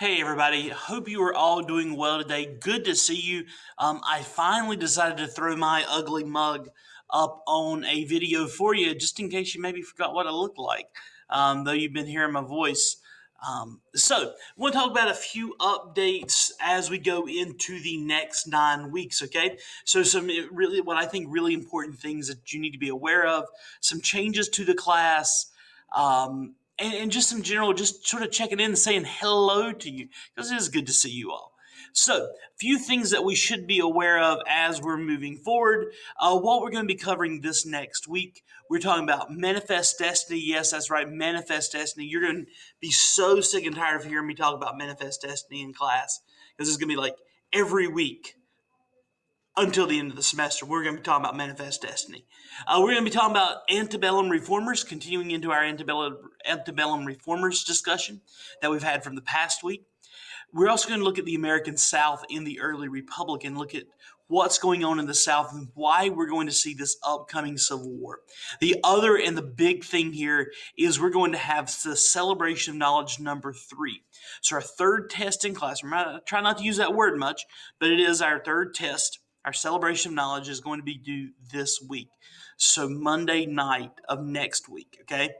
Hey everybody, hope you are all doing well today. Good to see you. I finally decided to throw my ugly mug up on a video for you, just in case you maybe forgot what I look like, though you've been hearing my voice. So, I want to talk about a few updates as we go into the next 9 weeks, okay? So, really, what I think really important things that you need to be aware of, some changes to the class, and just some general, just sort of checking in and saying hello to you because it is good to see you all. So, a few things that we should be aware of as we're moving forward. What we're going to be covering this next week, we're talking about Manifest Destiny. Yes, that's right, Manifest Destiny. You're going to be so sick and tired of hearing me talk about Manifest Destiny in class because it's going to be like every week until the end of the semester. We're going to be talking about Manifest Destiny. We're going to be talking about antebellum reformers, continuing into our antebellum reformers discussion that we've had from the past week. We're also going to look at the American South in the early Republic and look at what's going on in the South and why we're going to see this upcoming Civil War. The other and the big thing here is we're going to have the Celebration of Knowledge number 3. So our third test in class, I try not to use that word much, but it is our third test. Our Celebration of Knowledge is going to be due this week. So Monday night of next week, okay?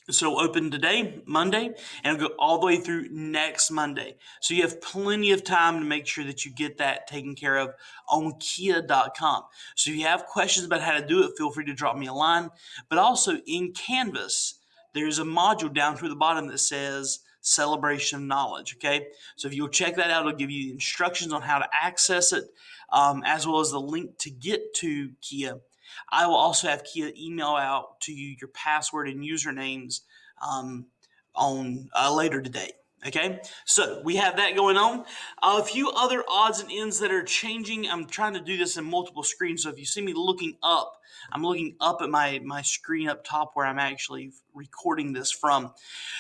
So open today, Monday, and it'll go all the way through next Monday. So you have plenty of time to make sure that you get that taken care of on Kia.com. So if you have questions about how to do it, feel free to drop me a line. But also in Canvas, there's a module down toward the bottom that says Celebration of Knowledge. Okay, so if you'll check that out, it'll give you the instructions on how to access it, as well as the link to get to Kia. I will also have Kia email out to you your password and usernames on later today. Okay, so we have that going on. A few other odds and ends that are changing. I'm trying to do this in multiple screens, so if you see me looking up, I'm looking up at my screen up top where I'm actually recording this from.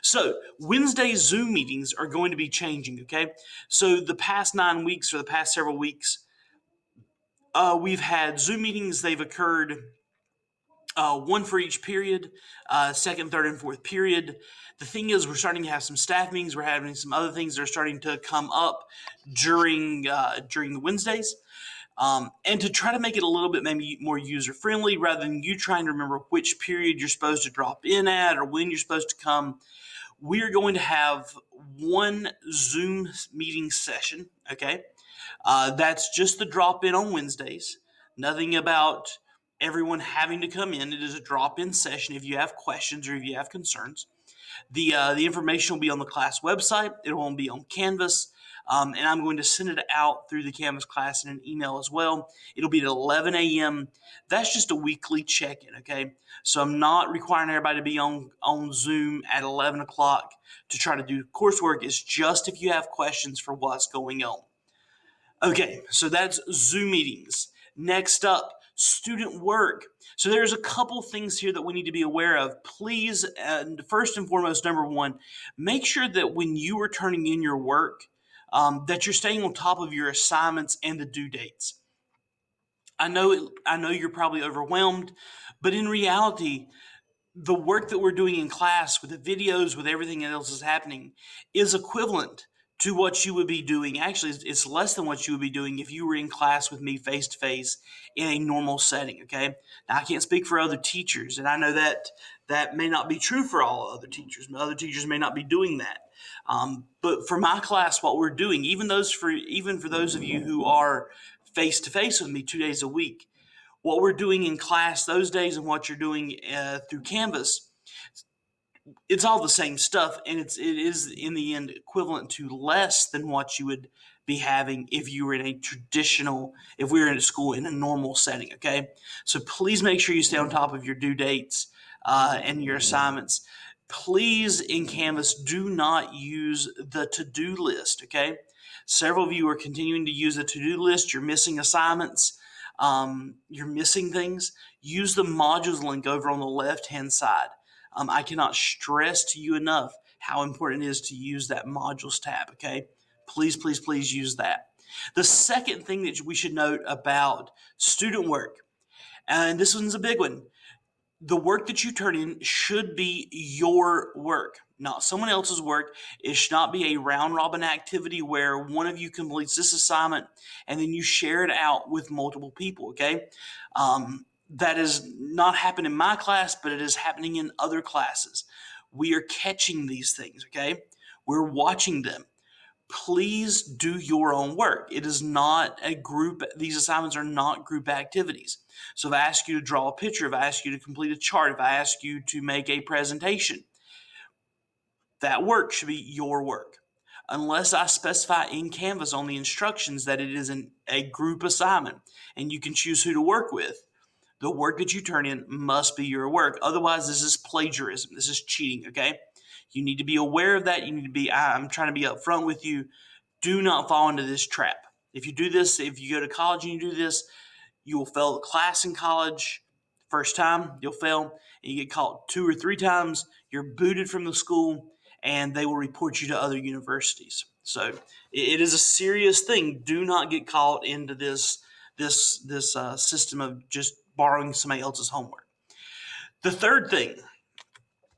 So Wednesday Zoom meetings are going to be changing. Okay, so the past 9 weeks or the past several weeks, we've had Zoom meetings. They've occurred one for each period, second, third, and fourth period. The thing is, we're starting to have some staff meetings. We're having some other things that are starting to come up during the Wednesdays. And to try to make it a little bit maybe more user friendly, rather than you trying to remember which period you're supposed to drop in at or when you're supposed to come, we are going to have one Zoom meeting session. Okay, that's just the drop in on Wednesdays. Nothing about everyone having to come in. It is a drop-in session if you have questions or if you have concerns. The information will be on the class website. It won't be on Canvas. And I'm going to send it out through the Canvas class in an email as well. It'll be at 11 a.m. That's just a weekly check-in, okay? So I'm not requiring everybody to be on Zoom at 11 o'clock to try to do coursework. It's just if you have questions for what's going on. Okay, so that's Zoom meetings. Next up, student work. So there's a couple things here that we need to be aware of. Please, and first and foremost, number one, make sure that when you are turning in your work, that you're staying on top of your assignments and the due dates. I know you're probably overwhelmed, but in reality, the work that we're doing in class with the videos, with everything else that's happening, is equivalent to what you would be doing. Actually, it's less than what you would be doing if you were in class with me face to face in a normal setting. Okay. Now, I can't speak for other teachers, and I know that that may not be true for all other teachers. Other teachers may not be doing that. But for my class, what we're doing, even for those of you who are face to face with me 2 days a week, what we're doing in class those days and what you're doing through Canvas, it's all the same stuff, and it is in the end equivalent to less than what you would be having if you were in a traditional, if we were in a school in a normal setting. Okay, so please make sure you stay on top of your due dates and your assignments. Please, in Canvas, do not use the to-do list. Okay, several of you are continuing to use the to-do list. You're missing assignments. You're missing things. Use the modules link over on the left-hand side. I cannot stress to you enough how important it is to use that modules tab, okay? Please, please, please use that. The second thing that we should note about student work, and this one's a big one, the work that you turn in should be your work. not someone else's work. It should not be a round robin activity where one of you completes this assignment and then you share it out with multiple people, okay? That is not happening in my class, but it is happening in other classes. We are catching these things, okay? We're watching them. Please do your own work. It is not a group, these assignments are not group activities. So if I ask you to draw a picture, if I ask you to complete a chart, if I ask you to make a presentation, that work should be your work. Unless I specify in Canvas on the instructions that it is a group assignment and you can choose who to work with, the work that you turn in must be your work. Otherwise, this is plagiarism. This is cheating, okay? You need to be aware of that. You need to be, I'm trying to be upfront with you. Do not fall into this trap. If you do this, if you go to college and you do this, you will fail the class in college. First time, you'll fail, and you get caught 2 or 3 times. You're booted from the school, and they will report you to other universities. So it is a serious thing. Do not get caught into this system of just borrowing somebody else's homework. The third thing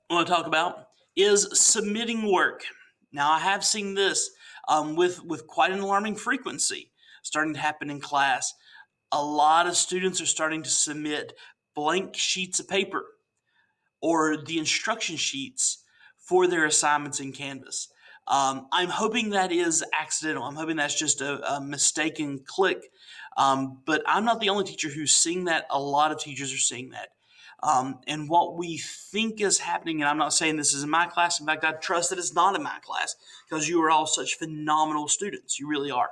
I want to talk about is submitting work. Now, I have seen this with quite an alarming frequency starting to happen in class. A lot of students are starting to submit blank sheets of paper or the instruction sheets for their assignments in Canvas. I'm hoping that is accidental. I'm hoping that's just a mistaken click. But I'm not the only teacher who's seeing that. A lot of teachers are seeing that. And what we think is happening, and I'm not saying this is in my class. In fact, I trust that it's not in my class because you are all such phenomenal students. You really are.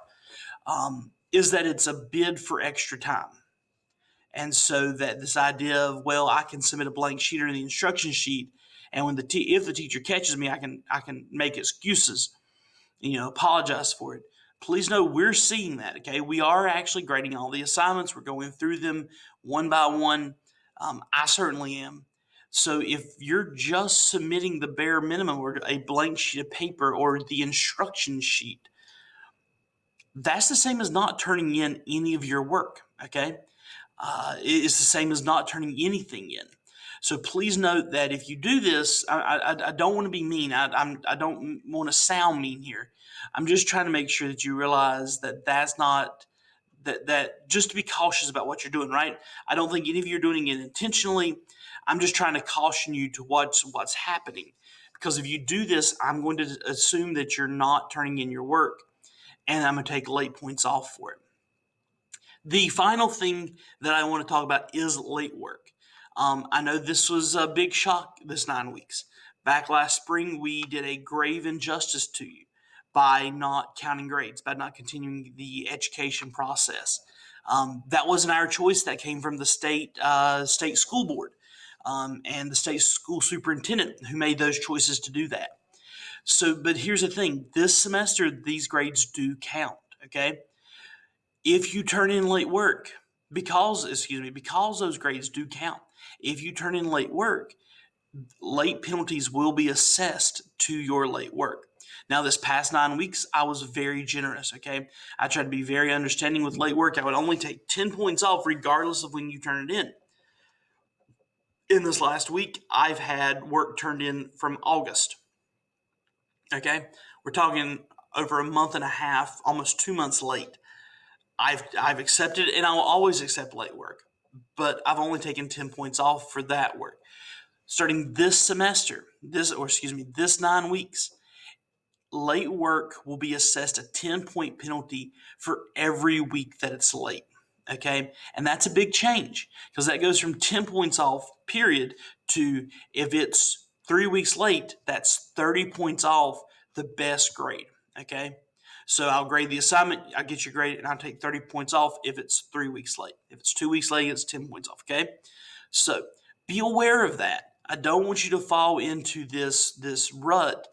Is that it's a bid for extra time. And so that this idea of, well, I can submit a blank sheet or the instruction sheet, and when if the teacher catches me, I can make excuses, apologize for it. Please know we're seeing that. Okay, we are actually grading all the assignments. We're going through them one by one. I certainly am. So if you're just submitting the bare minimum or a blank sheet of paper or the instruction sheet, that's the same as not turning in any of your work. Okay. It's the same as not turning anything in. So please note that if you do this, I don't want to be mean. I don't want to sound mean here. I'm just trying to make sure that you realize that that's not that just to be cautious about what you're doing, right? I don't think any of you are doing it intentionally. I'm just trying to caution you to what's happening. Because if you do this, I'm going to assume that you're not turning in your work, and I'm going to take late points off for it. The final thing that I want to talk about is late work. I know this was a big shock this 9 weeks. Back last spring, we did a grave injustice to you by not counting grades, by not continuing the education process. That wasn't our choice. That came from the state school board and the state school superintendent who made those choices to do that. So, but here's the thing: this semester, these grades do count. Okay. If you turn in late work, because those grades do count, if you turn in late work, late penalties will be assessed to your late work. Now, this past 9 weeks, I was very generous, okay? I tried to be very understanding with late work. I would only take 10 points off regardless of when you turn it in. In this last week, I've had work turned in from August, okay? We're talking over a month and a half, almost 2 months late. I've accepted, and I will always accept late work, but I've only taken 10 points off for that work. Starting this semester, this 9 weeks, late work will be assessed a 10-point penalty for every week that it's late. Okay, and that's a big change because that goes from 10 points off, period, to if it's 3 weeks late, that's 30 points off the best grade. Okay. So I'll grade the assignment, I get your grade, and I'll take 30 points off if it's 3 weeks late. If it's 2 weeks late, it's 10 points off, okay? So be aware of that. I don't want you to fall into this rut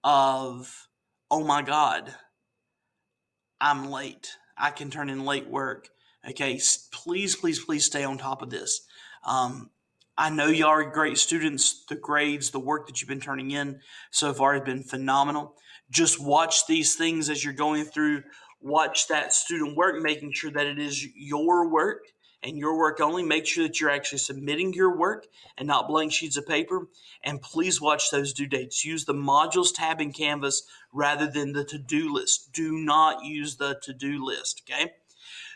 of, oh my God, I'm late. I can turn in late work. Okay, please, please, please stay on top of this. I know y'all are great students. The grades, the work that you've been turning in so far has been phenomenal. Just watch these things as you're going through. Watch that student work, making sure that it is your work and your work only. Make sure that you're actually submitting your work and not blank sheets of paper. And please watch those due dates. Use the modules tab in Canvas rather than the to-do list. Do not use the to-do list, okay?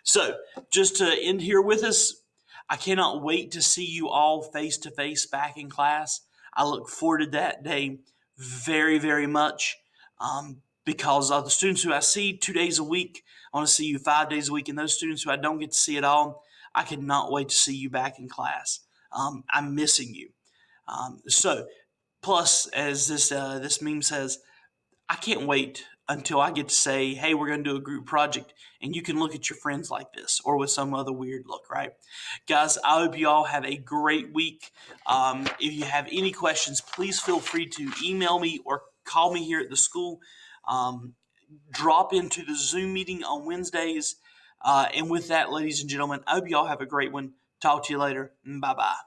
So just to end here with us, I cannot wait to see you all face to face back in class. I look forward to that day very, very much because of the students who I see 2 days a week. I want to see you 5 days a week. And those students who I don't get to see at all, I cannot wait to see you back in class. I'm missing you. So, plus, as this meme says, I can't wait until I get to say, hey, we're going to do a group project, and you can look at your friends like this or with some other weird look, right? Guys, I hope you all have a great week. If you have any questions, please feel free to email me or call me here at the school. Drop into the Zoom meeting on Wednesdays. And with that, ladies and gentlemen, I hope you all have a great one. Talk to you later. Bye bye.